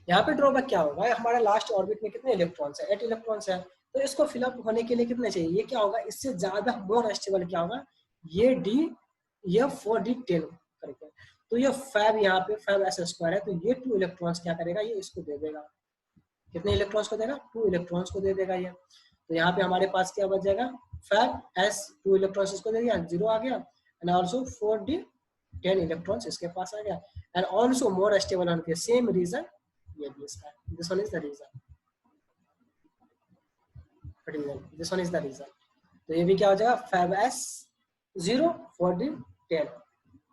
यहाँ पे ड्रॉबैक क्या होगा, हमारा लास्ट ऑर्बिट में कितने इलेक्ट्रॉन्स है, 8 इलेक्ट्रॉन्स है, तो इसको फिलअप होने के लिए कितने चाहिए, ये क्या होगा, इससे ज्यादा मोर स्टेबल क्या होगा, ये डी ये 4d10 करके, तो ये 5 यहाँ पे 5s2 है, तो ये 2 इलेक्ट्रॉन्स क्या करेगा, ये इसको दे देगा, कितने इलेक्ट्रॉन्स को देगा, 2 इलेक्ट्रॉन्स को दे देगा ये। तो यहाँ पे हमारे पास क्या बच जाएगा 5s 2 इलेक्ट्रॉन्स इसको दे दिया, 0 आ गया, एंड ऑल्सो 4d10 इलेक्ट्रॉन्स इसके पास आ गया, एंड ऑल्सो मोर स्टेबल होने के सेम रीजन ये भी इसका, this one is the reason, this one is the reason. तो ये भी क्या हो जाएगा 5s0 4d10,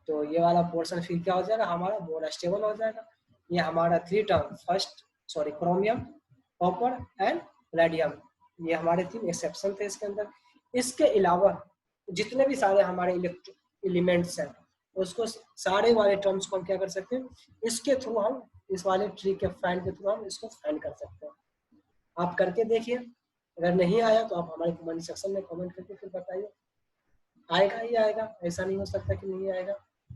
तो ये वाला पोर्शन फिर क्या हो जाएगा हमारा मोर स्टेबल हो जाएगा। ये हमारा 3 term, first sorry chromium, copper and Palladium, ये हमारे 3 एक्सेप्शन थे इसके अंदर। इसके अलावा जितने भी सारे हमारे एलिमेंट्स हैं उसको सारे वाले टर्म्स को हम क्या कर सकते हैं, इसके थ्रू हम इस वाले ट्री के फाइंड के थ्रू हम इसको फाइंड कर सकते हैं। आप करके देखिए, अगर नहीं आया तो आप हमारे कमेंट सेक्शन में कमेंट करके फिर बताइए, आएगा ही आएगा, ऐसा नहीं हो सकता कि नहीं आएगा।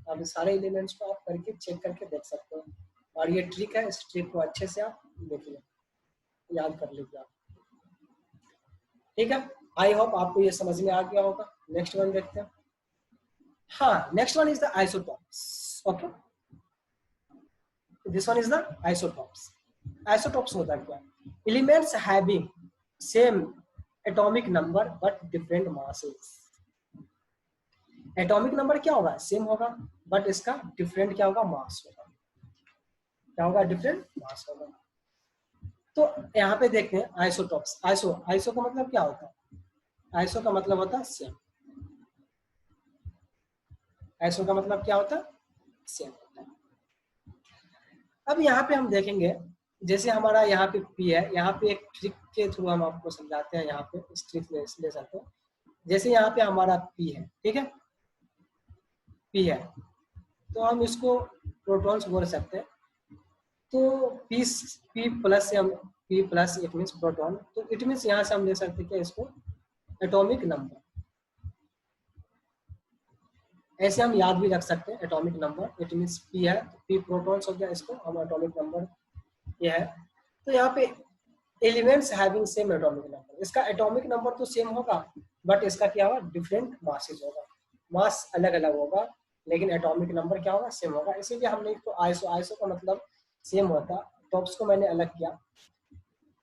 आप सारे एलिमेंट्स को आप करके चेक करके देख सकते हो, और ये ट्रिक है, इस ट्रिक को अच्छे से आप देखिए। याद कर लीजिए आप, ठीक है। आई होप आपको ये समझ में आ गया होगा। नेक्स्ट वन देखते हैं। हाँ, next one is the isotopes. Okay, this one is the isotopes. Isotopes होता क्या? Elements having same atomic number but different masses. Atomic number क्या होगा? सेम होगा, बट इसका डिफरेंट क्या होगा? मास होगा। क्या होगा? डिफरेंट मास होगा। तो यहाँ पे देखते हैं आइसोटॉप्स। आइसो, आइसो का मतलब क्या होता है? आइसो का मतलब होता है सेम। आइसो का मतलब क्या होता है? सेम होता है। अब यहाँ पे हम देखेंगे, जैसे हमारा यहाँ पे पी है, यहाँ पे एक ट्रिक के थ्रू हम आपको समझाते हैं। यहाँ पे इस ट्रिक ले सकते हैं। जैसे यहाँ पे हमारा पी है, ठीक है, पी है, तो हम इसको प्रोटॉन्स बोल सकते हैं। तो पी प्लस से हम P plus it means proton, तो इट मीन्स यहाँ से हम ले सकते हैं क्या इसको? Atomic number. ऐसे हम याद भी रख सकते हैं atomic number. It means P है तो पी प्रोटॉन्स हो गया, इसको हम एटॉमिक नंबर ये है। तो यहाँ पे elements having same atomic number, इसका एटॉमिक नंबर तो सेम होगा, बट इसका क्या होगा? डिफरेंट मासेज होगा। मास अलग अलग होगा, लेकिन एटॉमिक नंबर क्या होगा? सेम होगा। इसीलिए हमने इसको आइसो, आइसो का मतलब सेम होता। टॉप्स को मैंने अलग किया।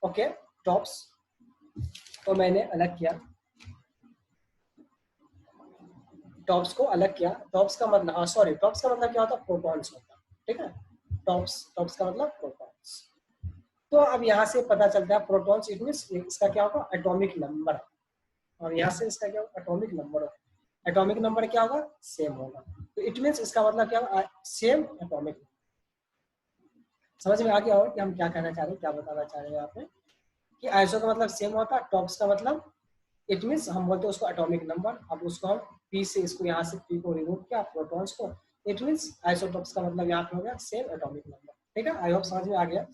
ओके, टॉप्स को मैंने अलग किया, टॉप्स को अलग किया। टॉप्स का मतलब, सॉरी, टॉप्स का मतलब क्या होता है? प्रोटॉन्स होता, ठीक है। टॉप्स का मतलब प्रोटॉन्स। तो अब यहाँ से पता चलता है प्रोटॉन्स इट मीन्स इसका क्या होगा? Atomic number. और यहाँ से इसका क्या होगा? Atomic number. एटॉमिक नंबर क्या होगा? सेम होगा। तो इट मीन्स इसका मतलब क्या होगा? Same atomic. समझ में आ गया होगा कि हम क्या कहना चाह रहे हैं, क्या बताना चाह रहे हैं यहाँ पे? कि आइसो का मतलब सेम होता है, टॉप्स का मतलब इट मीन्स हम बोलते हैं उसको एटॉमिक नंबर। अब उसको हम पी से, इसको यहाँ से पी को रिमूव किया, प्रोटॉन्स को, इट मीन्स आइसोटॉप्स का मतलब यहाँ पे हो गया सेम एटॉमिक नंबर। ठीक है, आई होप समझ में आ गया।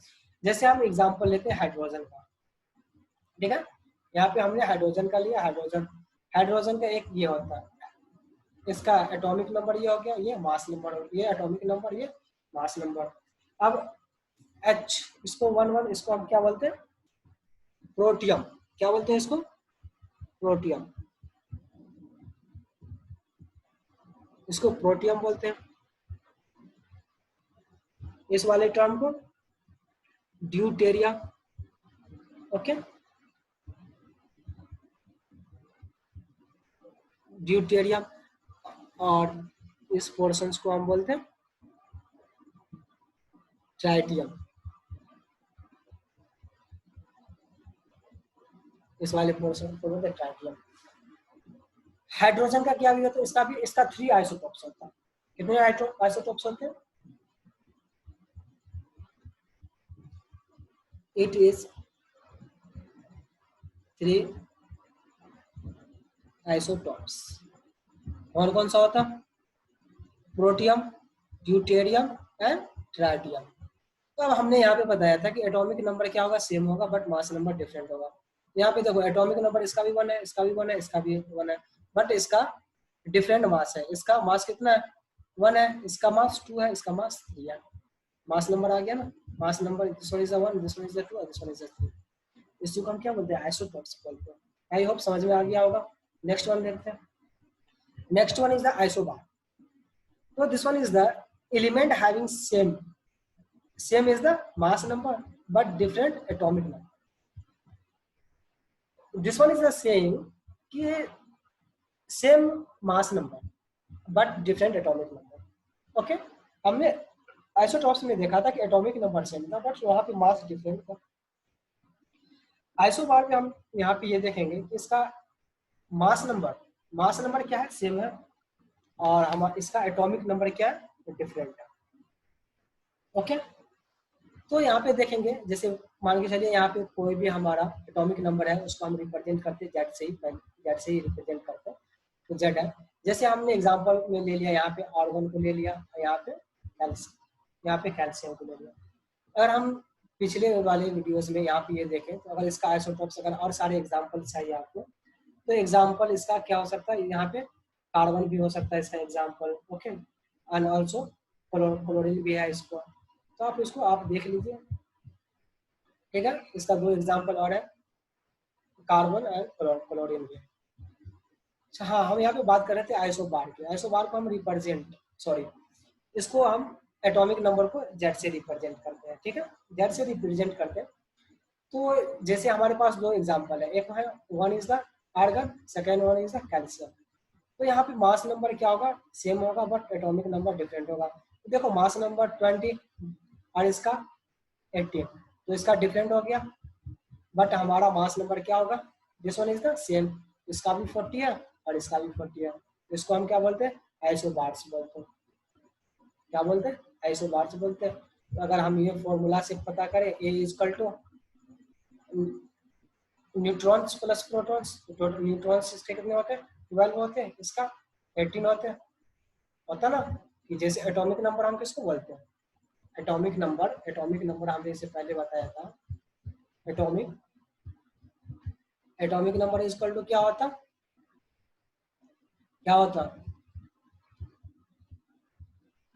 जैसे हम एग्जांपल लेते हैं हाइड्रोजन का, ठीक है। यहाँ पे हमने हाइड्रोजन का लिया। हाइड्रोजन, हाइड्रोजन का एक ये होता है, इसका एटॉमिक नंबर ये हो गया, ये मास नंबर, ये एटॉमिक नंबर, ये मास नंबर। अब H, इसको 1 1, इसको हम क्या बोलते हैं? प्रोटियम। क्या बोलते हैं इसको? प्रोटियम। इसको प्रोटियम बोलते हैं। इस वाले टर्म को ड्यूटेरिया। Okay, deuterium. और इस पोर्शन को हम बोलते हैं ट्राइटियम। इस वाले पोर्शन को बोलते हैं ट्राइटियम। हाइड्रोजन का क्या भी होता है? इसका भी, इसका 3 आइसोटोप्स होता है। कितने आइसोटोप्स होते हैं? It is 3 isotopes. और कौन सा होता? Protium, deuterium and tritium. तो अब हमने यहाँ पे बताया था कि एटॉमिक नंबर क्या होगा? सेम होगा, बट मास नंबर डिफरेंट होगा। यहाँ पे देखो एटॉमिक नंबर इसका भी 1 है, इसका भी 1 है, इसका भी 1 है, बट इसका डिफरेंट मास है। इसका मास कितना है? 1 है, इसका मास 2 है, इसका मास 3 है। मास नंबर आ गया ना? Mass number, this one is the 1, this one is the 2, this one is the 3। इसी को हम क्या बोलते हैं? आइसोटॉप्स बोलते हैं। आई होप समझ में आ गया होगा। नेक्स्ट वन देखते हैं। Next one is the isobar. So this one is the element having same is the mass number but different atomic number. This one is the same कि same mass number but different atomic number. Okay, हमने isotopes में देखा था कि atomic number same था, but वहां पे मास different था। आइसोबार में हम यहाँ पे ये देखेंगे कि इसका मास नंबर क्या है? सेम है, और हमारा इसका एटॉमिक नंबर क्या है? डिफरेंट है। ओके, तो यहाँ पे देखेंगे, जैसे मान के चलिए यहाँ पे कोई भी हमारा एटॉमिक नंबर है, उसको हम रिप्रेजेंट करते हैं जेड से ही रिप्रेजेंट करते हैं, तो जेड है। जैसे हमने एग्जांपल में ले लिया, यहाँ पे आर्गन को ले लिया, यहाँ पे कैल्शियम को ले लिया। अगर हम पिछले वाले वीडियोस में यहाँ पे ये देखें, तो अगर इसका आइसोटॉप्स, अगर और सारे एग्जाम्पल चाहिए आपको, तो एग्जाम्पल इसका क्या हो सकता है? यहाँ पे कार्बन भी हो सकता है इसका example. Okay, and also chlorine भी है इसको। तो आप इसको आप देख लीजिए, ठीक है, इसका 2 एग्जाम्पल और है, कार्बन एंड क्लोरीन में। अच्छा हाँ, हम यहाँ पे बात कर रहे थे आइसोबार की। आइसोबार को हम रिप्रेजेंट, सॉरी, इसको हम एटॉमिक नंबर को जेड से रिप्रेजेंट करते हैं। ठीक है, जेड से रिप्रेजेंट करते हैं। तो जैसे हमारे पास 2 एग्जाम्पल है, एक है one is the argon, second one is the calcium. तो यहाँ पे मास नंबर क्या होगा, सेम होगा, बट एटॉमिक नंबर डिफरेंट होगा। तो देखो मास नंबर 20 और इसका 18, तो इसका डिफरेंट हो गया, बट हमारा मास नंबर क्या होगा, this one is the same, इसका भी 40 है और इसका भी 40 है। इसको हम क्या बोलते हैं, आइसोबार्स बोलते हैं। क्या बोलते हैं, आइसोबार्स बोलते हैं। तो अगर हम ये फॉर्मूला से पता करें, A equal to neutrons plus protons, neutrons इसके कितने होते हैं, 12 होते हैं, इसका 18 होते हैं। होता ना कि जैसे एटॉमिक नंबर हम किसको बोलते हैं, एटॉमिक नंबर हमने इससे पहले बताया था, atomic atomic number is equal to क्या होता, क्या होता,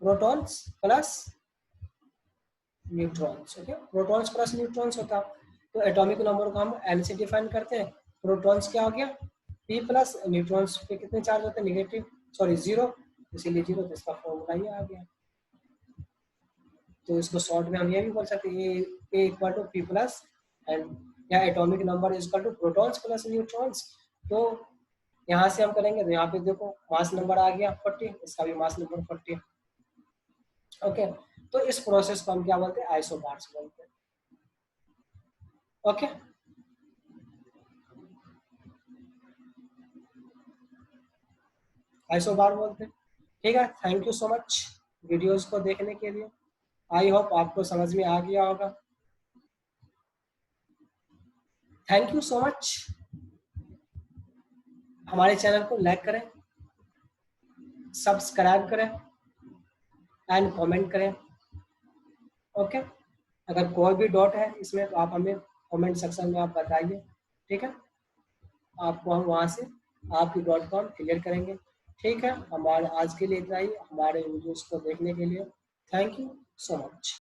protons plus neutrons. Okay, protons plus neutrons होता। तो एटॉमिक नंबर को हम एन से डिफाइन करते हैं। प्रोटॉन्स क्या हो गया, पी प्लस, न्यूट्रॉन्स पे कितने चार्ज होते हैं, नेगेटिव, सॉरी 0, इसीलिए 0, तो इसका फॉर्मूला ये आ गया। तो इसको शॉर्ट में हम ये भी बोल सकते हैं, A equal to P plus N, या atomic number is equal to protons plus neutrons. तो यहाँ से हम करेंगे तो यहाँ पे देखो मास नंबर आ गया 40, इसका भी मास नंबर 40। ओके, तो इस प्रोसेस को हम क्या बोलते हैं, आइसोबार्स बोलते हैं। ओके, आइसोबार बोलते हैं। ठीक है, thank you so much videos को देखने के लिए। आई होप आपको समझ में आ गया होगा। Thank you so much. हमारे चैनल को लाइक करें, सब्सक्राइब करें एंड कमेंट करें। ओके, अगर कोई भी डाउट है इसमें तो आप हमें कमेंट सेक्शन में आप बताइए। ठीक है, आपको हम वहाँ से आपकी डाउट को हम क्लियर करेंगे। ठीक है, हमारे आज के लिए इतना ही। हमारे वीडियोस को देखने के लिए थैंक यू सो मच।